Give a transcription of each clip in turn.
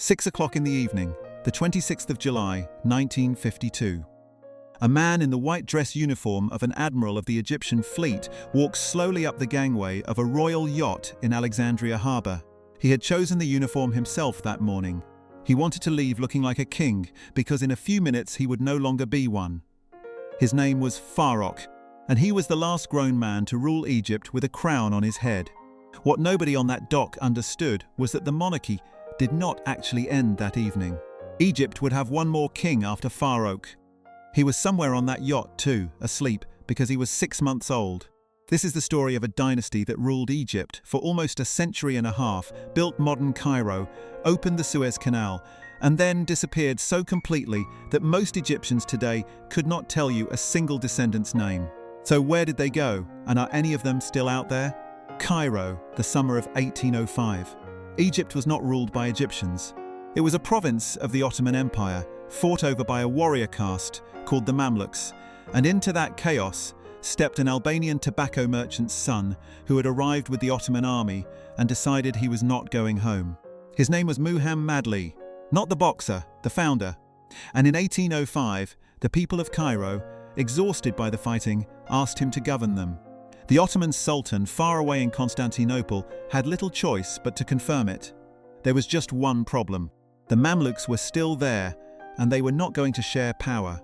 6 o'clock in the evening, the 26th of July, 1952. A man in the white dress uniform of an admiral of the Egyptian fleet walks slowly up the gangway of a royal yacht in Alexandria Harbour. He had chosen the uniform himself that morning. He wanted to leave looking like a king because in a few minutes he would no longer be one. His name was Farouk, and he was the last grown man to rule Egypt with a crown on his head. What nobody on that dock understood was that the monarchy did not actually end that evening. Egypt would have one more king after Farouk. He was somewhere on that yacht too, asleep, because he was 6 months old. This is the story of a dynasty that ruled Egypt for almost a century and a half, built modern Cairo, opened the Suez Canal, and then disappeared so completely that most Egyptians today could not tell you a single descendant's name. So where did they go, and are any of them still out there? Cairo, the summer of 1805. Egypt was not ruled by Egyptians. It was a province of the Ottoman Empire, fought over by a warrior caste called the Mamluks, and into that chaos stepped an Albanian tobacco merchant's son who had arrived with the Ottoman army and decided he was not going home. His name was Muhammad Ali, not the boxer, the founder. And in 1805, the people of Cairo, exhausted by the fighting, asked him to govern them. The Ottoman Sultan, far away in Constantinople, had little choice but to confirm it. There was just one problem. The Mamluks were still there, and they were not going to share power.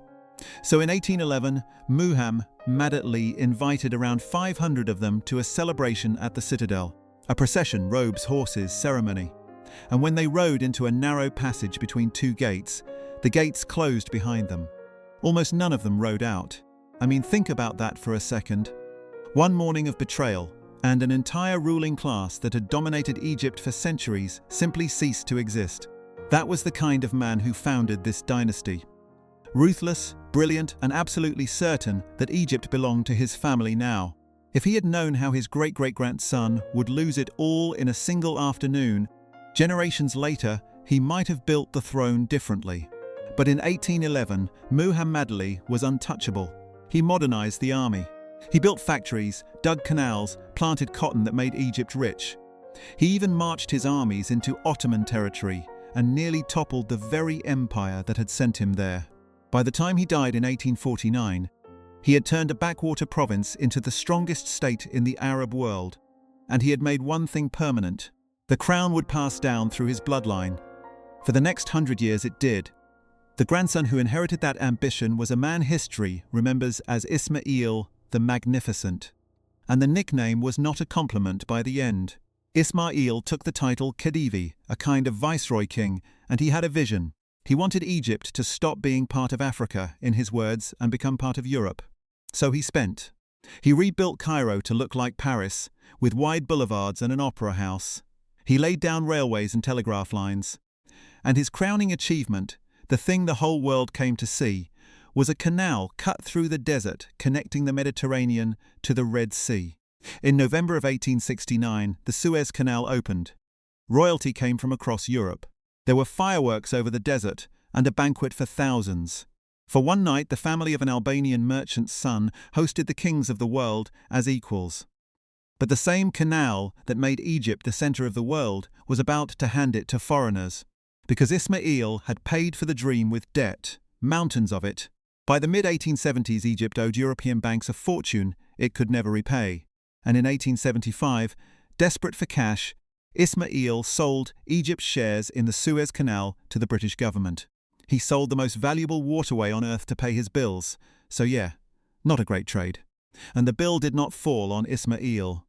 So in 1811, Muhammad Ali invited around 500 of them to a celebration at the citadel, a procession, robes, horses, ceremony. And when they rode into a narrow passage between two gates, the gates closed behind them. Almost none of them rode out. I mean, think about that for a second. One morning of betrayal, and an entire ruling class that had dominated Egypt for centuries simply ceased to exist. That was the kind of man who founded this dynasty. Ruthless, brilliant, and absolutely certain that Egypt belonged to his family now. If he had known how his great-great-grandson would lose it all in a single afternoon, generations later, he might have built the throne differently. But in 1811, Muhammad Ali was untouchable. He modernized the army. He built factories, dug canals, planted cotton that made Egypt rich. He even marched his armies into Ottoman territory and nearly toppled the very empire that had sent him there. By the time he died in 1849, he had turned a backwater province into the strongest state in the Arab world, and he had made one thing permanent. The crown would pass down through his bloodline. For the next 100 years it did. The grandson who inherited that ambition was a man history remembers as Ismail the Magnificent. And the nickname was not a compliment by the end. Ismail took the title Khedive, a kind of viceroy king, and he had a vision. He wanted Egypt to stop being part of Africa, in his words, and become part of Europe. So he spent. He rebuilt Cairo to look like Paris, with wide boulevards and an opera house. He laid down railways and telegraph lines. And his crowning achievement, the thing the whole world came to see, was a canal cut through the desert connecting the Mediterranean to the Red Sea. In November of 1869, the Suez Canal opened. Royalty came from across Europe. There were fireworks over the desert and a banquet for thousands. For one night, the family of an Albanian merchant's son hosted the kings of the world as equals. But the same canal that made Egypt the center of the world was about to hand it to foreigners, because Ismail had paid for the dream with debt, mountains of it. By the mid-1870s, Egypt owed European banks a fortune it could never repay. And in 1875, desperate for cash, Ismail sold Egypt's shares in the Suez Canal to the British government. He sold the most valuable waterway on earth to pay his bills. So yeah, not a great trade. And the bill did not fall on Ismail.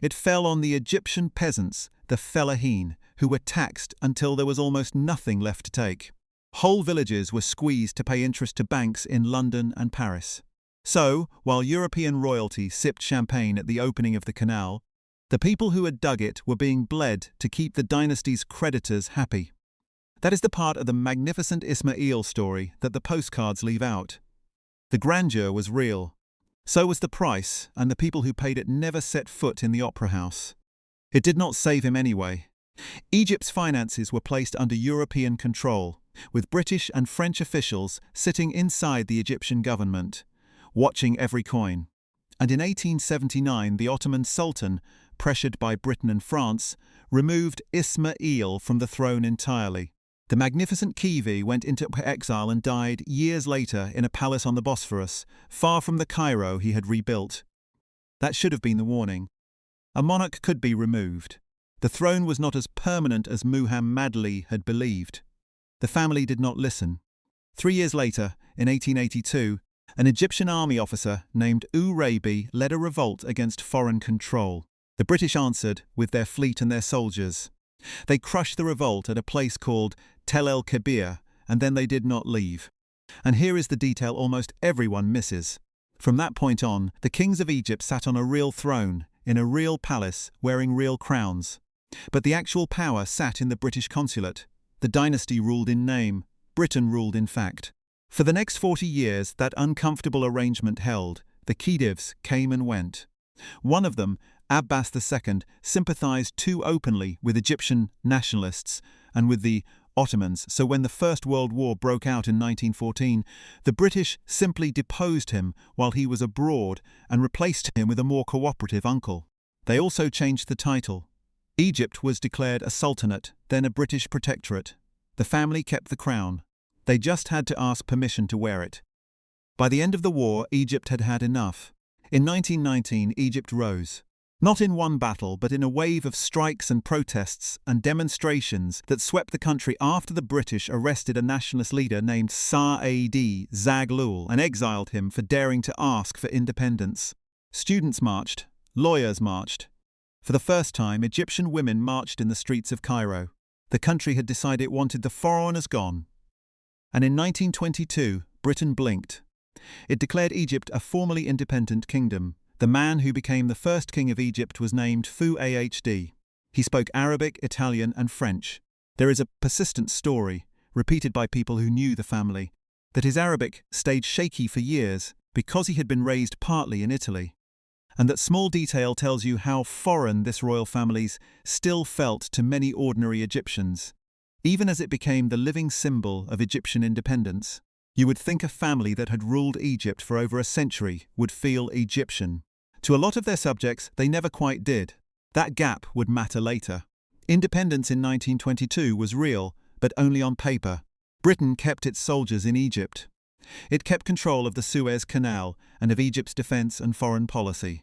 It fell on the Egyptian peasants, the fellahin, who were taxed until there was almost nothing left to take. Whole villages were squeezed to pay interest to banks in London and Paris. So, while European royalty sipped champagne at the opening of the canal, the people who had dug it were being bled to keep the dynasty's creditors happy. That is the part of the magnificent Ismail story that the postcards leave out. The grandeur was real. So was the price, and the people who paid it never set foot in the opera house. It did not save him anyway. Egypt's finances were placed under European control, with British and French officials sitting inside the Egyptian government, watching every coin. And in 1879, the Ottoman Sultan, pressured by Britain and France, removed Ismail from the throne entirely. The magnificent Khedive went into exile and died years later in a palace on the Bosphorus, far from the Cairo he had rebuilt. That should have been the warning. A monarch could be removed. The throne was not as permanent as Muhammad Ali had believed. The family did not listen. 3 years later, in 1882, an Egyptian army officer named Urabi led a revolt against foreign control. The British answered with their fleet and their soldiers. They crushed the revolt at a place called Tel El Kebir, and then they did not leave. And here is the detail almost everyone misses. From that point on, the kings of Egypt sat on a real throne, in a real palace, wearing real crowns. But the actual power sat in the British consulate. The dynasty ruled in name, Britain ruled in fact. For the next 40 years, that uncomfortable arrangement held. The Khedives came and went. One of them, Abbas II, sympathized too openly with Egyptian nationalists and with the Ottomans, so when the First World War broke out in 1914, the British simply deposed him while he was abroad and replaced him with a more cooperative uncle. They also changed the title. Egypt was declared a sultanate, then a British protectorate. The family kept the crown. They just had to ask permission to wear it. By the end of the war, Egypt had had enough. In 1919, Egypt rose. Not in one battle, but in a wave of strikes and protests and demonstrations that swept the country after the British arrested a nationalist leader named Saadi Zaghloul and exiled him for daring to ask for independence. Students marched. Lawyers marched. For the first time, Egyptian women marched in the streets of Cairo. The country had decided it wanted the foreigners gone. And in 1922, Britain blinked. It declared Egypt a formally independent kingdom. The man who became the first king of Egypt was named Fuad. He spoke Arabic, Italian, and French. There is a persistent story, repeated by people who knew the family, that his Arabic stayed shaky for years because he had been raised partly in Italy. And that small detail tells you how foreign this royal family still felt to many ordinary Egyptians. Even as it became the living symbol of Egyptian independence, you would think a family that had ruled Egypt for over a century would feel Egyptian. To a lot of their subjects, they never quite did. That gap would matter later. Independence in 1922 was real, but only on paper. Britain kept its soldiers in Egypt. It kept control of the Suez Canal and of Egypt's defense and foreign policy.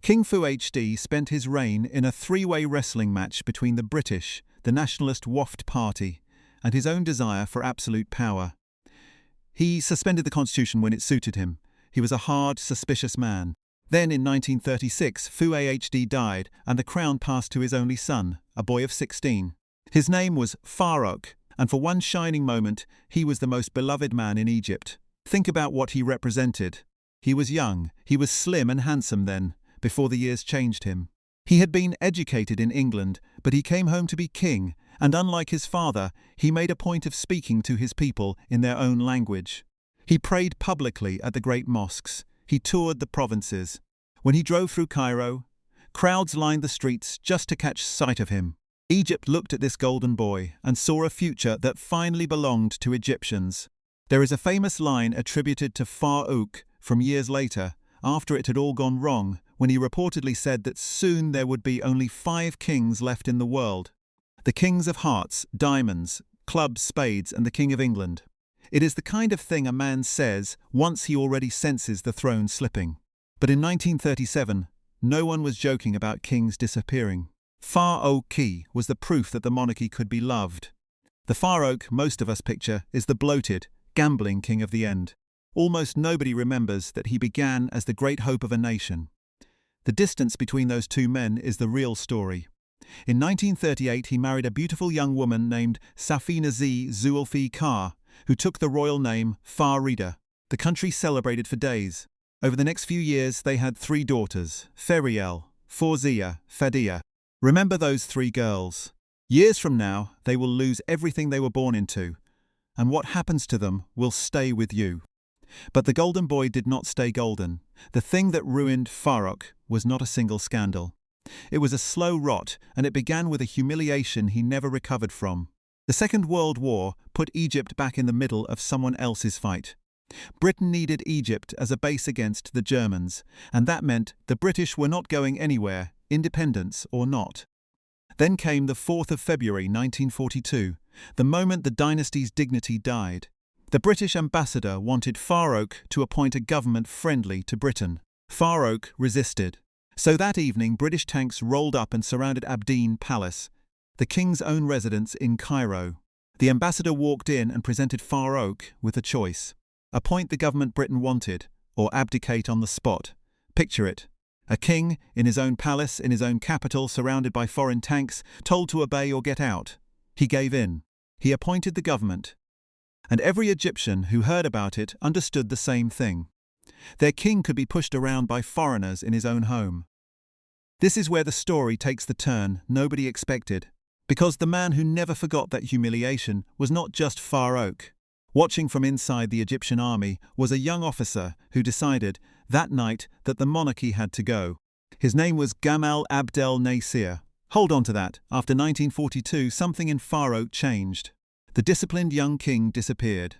King Fuad spent his reign in a three-way wrestling match between the British, the nationalist Waft Party, and his own desire for absolute power. He suspended the constitution when it suited him. He was a hard, suspicious man. Then in 1936, Fuad died and the crown passed to his only son, a boy of 16. His name was Farouk, and for one shining moment, he was the most beloved man in Egypt. Think about what he represented. He was young, he was slim and handsome then, before the years changed him. He had been educated in England, but he came home to be king, and unlike his father, he made a point of speaking to his people in their own language. He prayed publicly at the great mosques. He toured the provinces. When he drove through Cairo, crowds lined the streets just to catch sight of him. Egypt looked at this golden boy and saw a future that finally belonged to Egyptians. There is a famous line attributed to Farouk from years later, after it had all gone wrong, when he reportedly said that soon there would be only 5 kings left in the world. The kings of hearts, diamonds, clubs, spades, and the King of England. It is the kind of thing a man says once he already senses the throne slipping. But in 1937, no one was joking about kings disappearing. Farouk was the proof that the monarchy could be loved. The Farouk most of us picture is the bloated, gambling king of the end. Almost nobody remembers that he began as the great hope of a nation. The distance between those two men is the real story. In 1938, he married a beautiful young woman named Safinazi Zulfikar, who took the royal name Farida. The country celebrated for days. Over the next few years, they had 3 daughters, Ferial, Fawzia, Fadia. Remember those 3 girls. Years from now, they will lose everything they were born into, and what happens to them will stay with you. But the golden boy did not stay golden. The thing that ruined Farouk was not a single scandal. It was a slow rot, and it began with a humiliation he never recovered from. The Second World War put Egypt back in the middle of someone else's fight. Britain needed Egypt as a base against the Germans, and that meant the British were not going anywhere, independence or not. Then came the 4th of February 1942, the moment the dynasty's dignity died. The British ambassador wanted Farouk to appoint a government friendly to Britain. Farouk resisted. So that evening, British tanks rolled up and surrounded Abdeen Palace, the king's own residence in Cairo. The ambassador walked in and presented Farouk with a choice. Appoint the government Britain wanted, or abdicate on the spot. Picture it. A king, in his own palace, in his own capital, surrounded by foreign tanks, told to obey or get out. He gave in. He appointed the government. And every Egyptian who heard about it understood the same thing. Their king could be pushed around by foreigners in his own home. This is where the story takes the turn nobody expected, because the man who never forgot that humiliation was not just Farouk. Watching from inside the Egyptian army was a young officer who decided that night that the monarchy had to go. His name was Gamal Abdel Nasser. Hold on to that. After 1942, something in Farouk changed. The disciplined young king disappeared.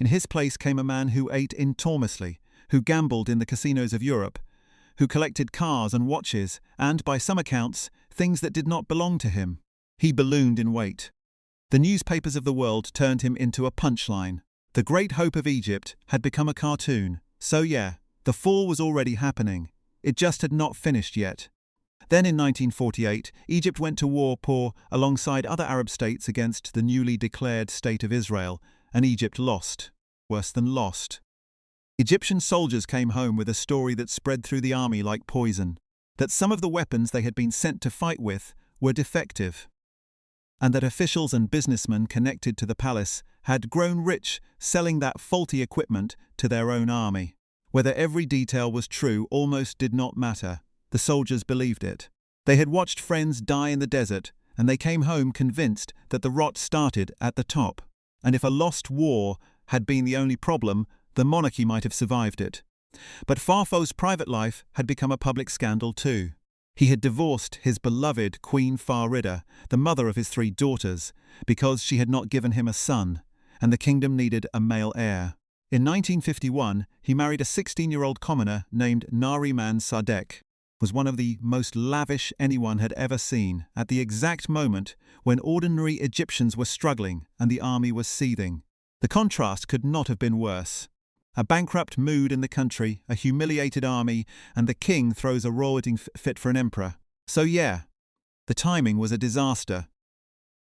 In his place came a man who ate enormously, who gambled in the casinos of Europe, who collected cars and watches, and, by some accounts, things that did not belong to him. He ballooned in weight. The newspapers of the world turned him into a punchline. The great hope of Egypt had become a cartoon. So yeah, the fall was already happening. It just had not finished yet. Then in 1948, Egypt went to war alongside other Arab states against the newly declared State of Israel, and Egypt lost. Worse than lost. Egyptian soldiers came home with a story that spread through the army like poison, that some of the weapons they had been sent to fight with were defective, and that officials and businessmen connected to the palace had grown rich selling that faulty equipment to their own army. Whether every detail was true almost did not matter. The soldiers believed it. They had watched friends die in the desert, and they came home convinced that the rot started at the top. And if a lost war had been the only problem, the monarchy might have survived it. But Farouk's private life had become a public scandal too. He had divorced his beloved Queen Farida, the mother of his 3 daughters, because she had not given him a son, and the kingdom needed a male heir. In 1951, he married a 16-year-old commoner named Narriman was one of the most lavish anyone had ever seen, at the exact moment when ordinary Egyptians were struggling and the army was seething. The contrast could not have been worse. A bankrupt mood in the country, a humiliated army, and the king throws a royal wedding fit for an emperor. So yeah, the timing was a disaster.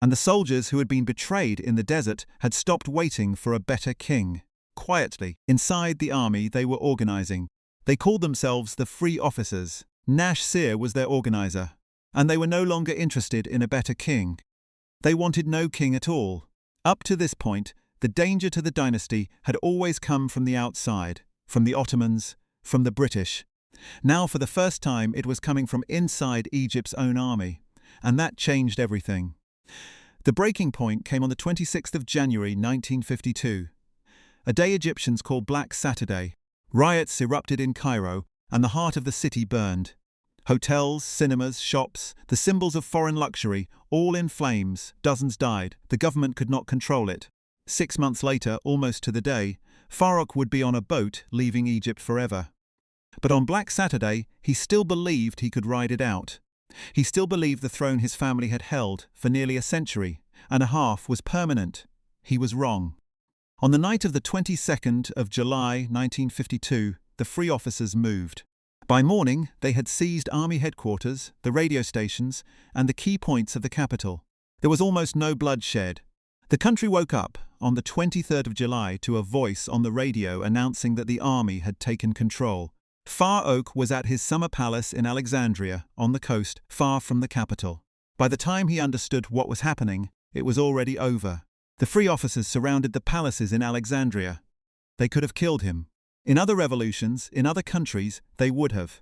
And the soldiers who had been betrayed in the desert had stopped waiting for a better king. Quietly, inside the army they were organizing. They called themselves the Free Officers. Nasser was their organizer. And they were no longer interested in a better king. They wanted no king at all. Up to this point, the danger to the dynasty had always come from the outside, from the Ottomans, from the British. Now, for the first time, it was coming from inside Egypt's own army, and that changed everything. The breaking point came on the 26th of January 1952, a day Egyptians call Black Saturday. Riots erupted in Cairo, and the heart of the city burned. Hotels, cinemas, shops, the symbols of foreign luxury, all in flames. Dozens died. The government could not control it. 6 months later, almost to the day, Farouk would be on a boat leaving Egypt forever. But on Black Saturday, he still believed he could ride it out. He still believed the throne his family had held for nearly a century and a half was permanent. He was wrong. On the night of the 22nd of July 1952, the Free Officers moved. By morning, they had seized army headquarters, the radio stations, and the key points of the capital. There was almost no bloodshed. The country woke up on the 23rd of July to a voice on the radio announcing that the army had taken control. Farouk was at his summer palace in Alexandria, on the coast, far from the capital. By the time he understood what was happening, it was already over. The Free Officers surrounded the palaces in Alexandria. They could have killed him. In other revolutions, in other countries, they would have.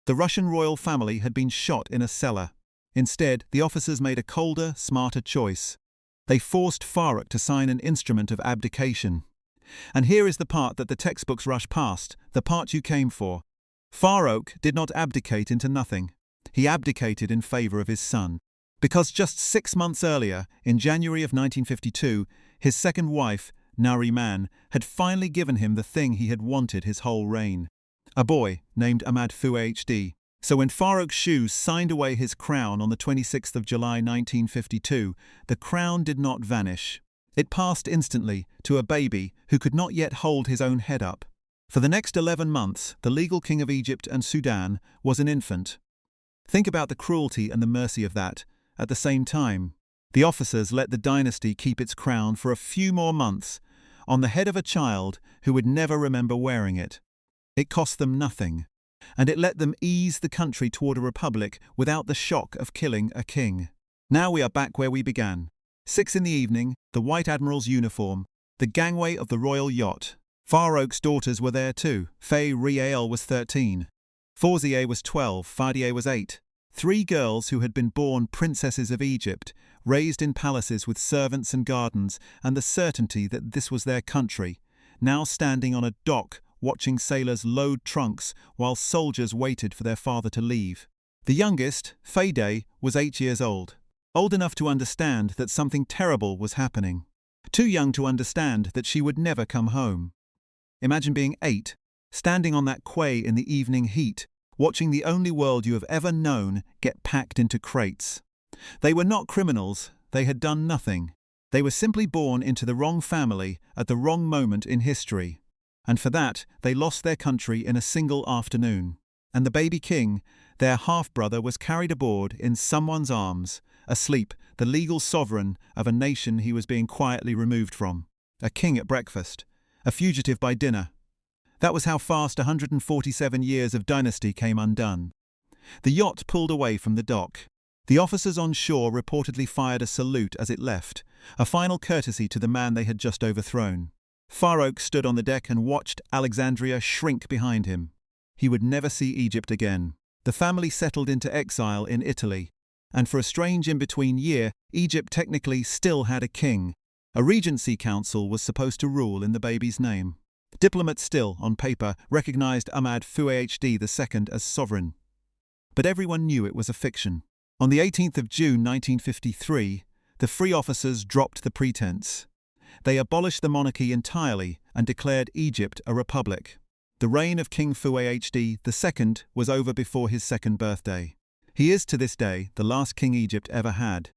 The Russian royal family had been shot in a cellar. Instead, the officers made a colder, smarter choice. They forced Farouk to sign an instrument of abdication. And here is the part that the textbooks rush past, the part you came for. Farouk did not abdicate into nothing. He abdicated in favor of his son. Because just 6 months earlier, in January of 1952, his second wife, Narriman, had finally given him the thing he had wanted his whole reign. A boy named Ahmed Fuad II. So when Farouk II signed away his crown on the 26th of July 1952, the crown did not vanish. It passed instantly to a baby who could not yet hold his own head up. For the next 11 months, the legal king of Egypt and Sudan was an infant. Think about the cruelty and the mercy of that. At the same time, the officers let the dynasty keep its crown for a few more months on the head of a child who would never remember wearing it. It cost them nothing, and it let them ease the country toward a republic without the shock of killing a king. Now we are back where we began. 6 in the evening, the White Admiral's uniform, the gangway of the royal yacht. Farouk's daughters were there too. Ferial was 13. Fawzia was 12, Fadia was 8. 3 girls who had been born princesses of Egypt, raised in palaces with servants and gardens, and the certainty that this was their country, now standing on a dock watching sailors load trunks while soldiers waited for their father to leave. The youngest, Fadia, was 8 years old enough to understand that something terrible was happening, too young to understand that she would never come home. Imagine being 8, standing on that quay in the evening heat, watching the only world you have ever known get packed into crates. They were not criminals, they had done nothing. They were simply born into the wrong family at the wrong moment in history. And for that, they lost their country in a single afternoon. And the baby king, their half-brother, was carried aboard in someone's arms, asleep, the legal sovereign of a nation he was being quietly removed from. A king at breakfast, a fugitive by dinner. That was how fast 147 years of dynasty came undone. The yacht pulled away from the dock. The officers on shore reportedly fired a salute as it left, a final courtesy to the man they had just overthrown. Farouk stood on the deck and watched Alexandria shrink behind him. He would never see Egypt again. The family settled into exile in Italy, and for a strange in-between year, Egypt technically still had a king. A regency council was supposed to rule in the baby's name. Diplomats still, on paper, recognized Ahmed Fuad II as sovereign. But everyone knew it was a fiction. On the 18th of June 1953, the free officers dropped the pretense. They abolished the monarchy entirely and declared Egypt a republic. The reign of King Farouk II was over before his 2nd birthday. He is to this day the last king Egypt ever had,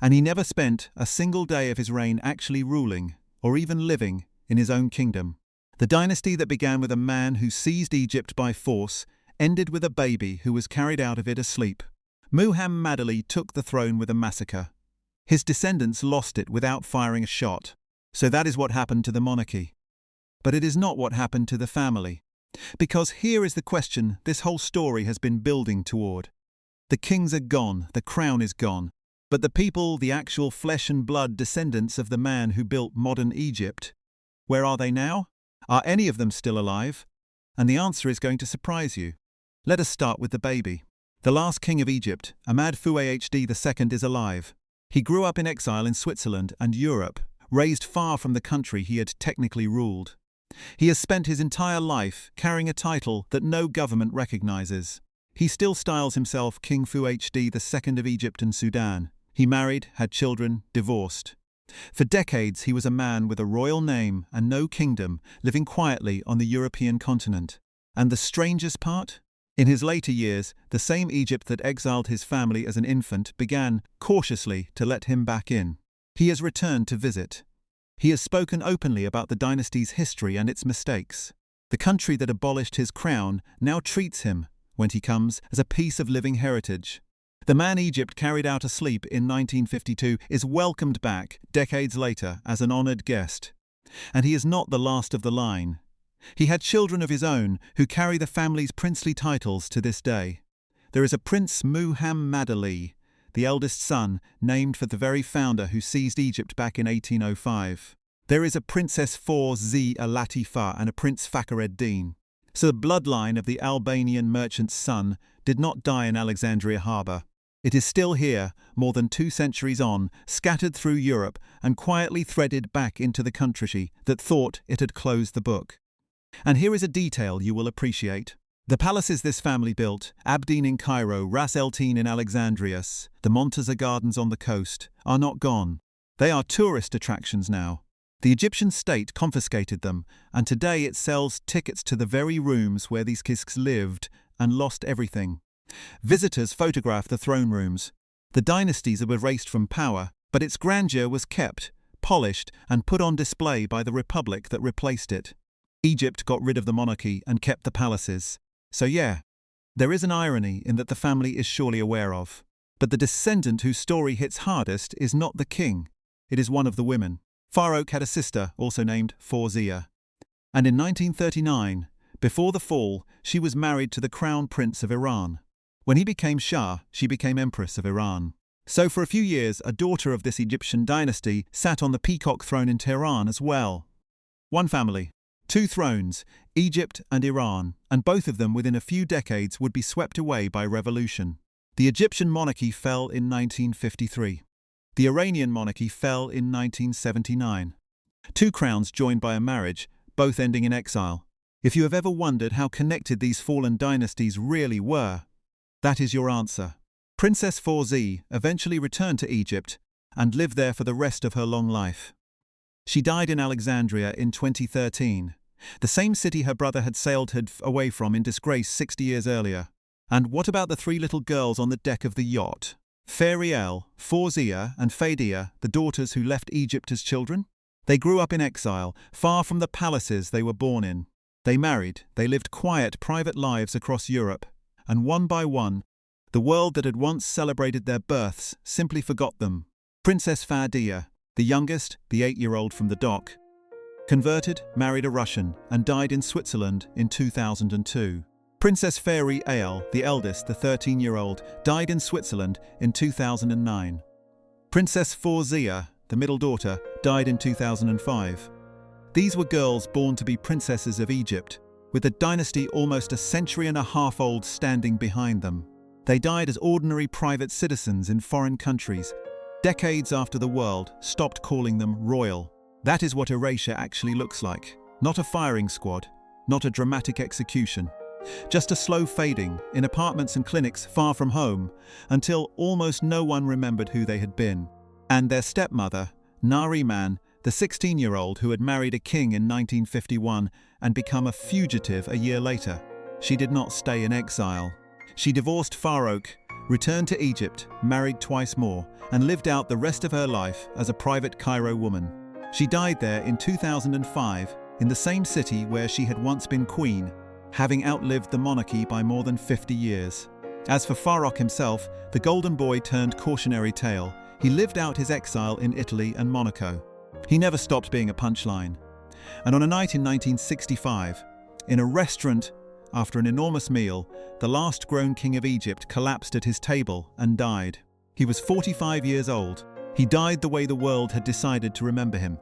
and he never spent a single day of his reign actually ruling, or even living, in his own kingdom. The dynasty that began with a man who seized Egypt by force ended with a baby who was carried out of it asleep. Muhammad Ali took the throne with a massacre. His descendants lost it without firing a shot. So that is what happened to the monarchy. But it is not what happened to the family. Because here is the question this whole story has been building toward. The kings are gone, the crown is gone. But the people, the actual flesh and blood descendants of the man who built modern Egypt, where are they now? Are any of them still alive? And the answer is going to surprise you. Let us start with the baby. The last king of Egypt, Ahmed Fuad II, is alive. He grew up in exile in Switzerland and Europe, raised far from the country he had technically ruled. He has spent his entire life carrying a title that no government recognizes. He still styles himself King Farouk II of Egypt and Sudan. He married, had children, divorced. For decades he was a man with a royal name and no kingdom, living quietly on the European continent. And the strangest part? In his later years, the same Egypt that exiled his family as an infant began, cautiously, to let him back in. He has returned to visit. He has spoken openly about the dynasty's history and its mistakes. The country that abolished his crown now treats him, when he comes, as a piece of living heritage. The man Egypt carried out asleep in 1952 is welcomed back, decades later, as an honored guest. And he is not the last of the line. He had children of his own who carry the family's princely titles to this day. There is a Prince Muhammad Ali, the eldest son, named for the very founder who seized Egypt back in 1805. There is a Princess Fawzia and a Prince Fakhreddin. So the bloodline of the Albanian merchant's son did not die in Alexandria harbour. It is still here, more than 2 centuries on, scattered through Europe and quietly threaded back into the country that thought it had closed the book. And here is a detail you will appreciate. The palaces this family built, Abdin in Cairo, Ras El Tin in Alexandria, the Montazah Gardens on the coast, are not gone. They are tourist attractions now. The Egyptian state confiscated them, and today it sells tickets to the very rooms where these kings lived and lost everything. Visitors photographed the throne rooms. The dynasties were erased from power, but its grandeur was kept, polished, and put on display by the republic that replaced it. Egypt got rid of the monarchy and kept the palaces. So yeah, there is an irony in that the family is surely aware of. But the descendant whose story hits hardest is not the king. It is one of the women. Farouk had a sister, also named Fawzia. And in 1939, before the fall, she was married to the Crown Prince of Iran. When he became Shah, she became Empress of Iran. So for a few years, a daughter of this Egyptian dynasty sat on the peacock throne in Tehran as well. One family, two thrones, Egypt and Iran, and both of them within a few decades would be swept away by revolution. The Egyptian monarchy fell in 1953. The Iranian monarchy fell in 1979. Two crowns joined by a marriage, both ending in exile. If you have ever wondered how connected these fallen dynasties really were, that is your answer. Princess Fawzia eventually returned to Egypt and lived there for the rest of her long life. She died in Alexandria in 2013, the same city her brother had sailed away from in disgrace 60 years earlier. And what about the three little girls on the deck of the yacht? Ferial, Fawzia and Fadia, the daughters who left Egypt as children? They grew up in exile, far from the palaces they were born in. They married, they lived quiet, private lives across Europe, and one by one, the world that had once celebrated their births simply forgot them. Princess Fadia, the youngest, the 8-year-old from the dock, converted, married a Russian, and died in Switzerland in 2002. Princess Ferial, the eldest, the 13-year-old, died in Switzerland in 2009. Princess Fawzia, the middle daughter, died in 2005. These were girls born to be princesses of Egypt, with the dynasty almost a century and a half old standing behind them. They died as ordinary private citizens in foreign countries, decades after the world stopped calling them royal. That is what erasure actually looks like. Not a firing squad, not a dramatic execution. Just a slow fading in apartments and clinics far from home, until almost no one remembered who they had been. And their stepmother, Narriman, the 16-year-old who had married a king in 1951 and become a fugitive a year later. She did not stay in exile. She divorced Farouk, returned to Egypt, married twice more, and lived out the rest of her life as a private Cairo woman. She died there in 2005, in the same city where she had once been queen, having outlived the monarchy by more than 50 years. As for Farouk himself, the golden boy turned cautionary tale. He lived out his exile in Italy and Monaco. He never stopped being a punchline. And on a night in 1965, in a restaurant, after an enormous meal, the last grown king of Egypt collapsed at his table and died. He was 45 years old. He died the way the world had decided to remember him.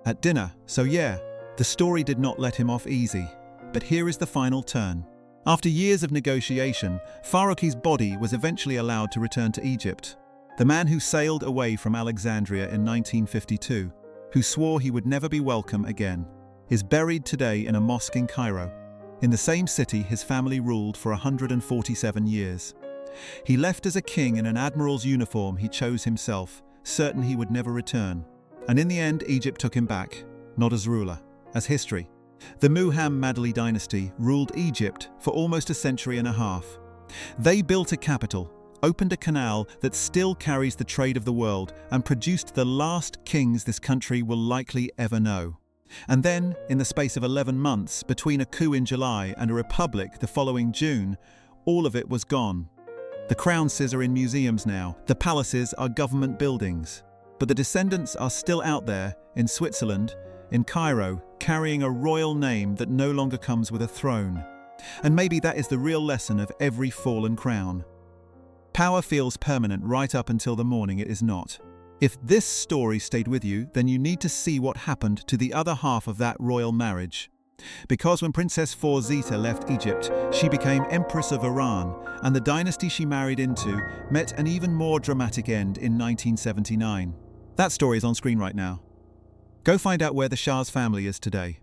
At dinner, so yeah, the story did not let him off easy. But here is the final turn. After years of negotiation, Farouk's body was eventually allowed to return to Egypt. The man who sailed away from Alexandria in 1952, who swore he would never be welcome again, is buried today in a mosque in Cairo. In the same city his family ruled for 147 years. He left as a king in an admiral's uniform he chose himself, certain he would never return. And in the end, Egypt took him back, not as ruler, as history. The Muhammadi dynasty ruled Egypt for almost a century and a half. They built a capital, opened a canal that still carries the trade of the world, and produced the last kings this country will likely ever know. And then, in the space of 11 months, between a coup in July and a republic the following June, all of it was gone. The crown are in museums now, the palaces are government buildings. But the descendants are still out there, in Switzerland, in Cairo, carrying a royal name that no longer comes with a throne. And maybe that is the real lesson of every fallen crown. Power feels permanent right up until the morning it is not. If this story stayed with you, then you need to see what happened to the other half of that royal marriage. Because when Princess Fawzia left Egypt, she became Empress of Iran, and the dynasty she married into met an even more dramatic end in 1979. That story is on screen right now. Go find out where the Shah's family is today.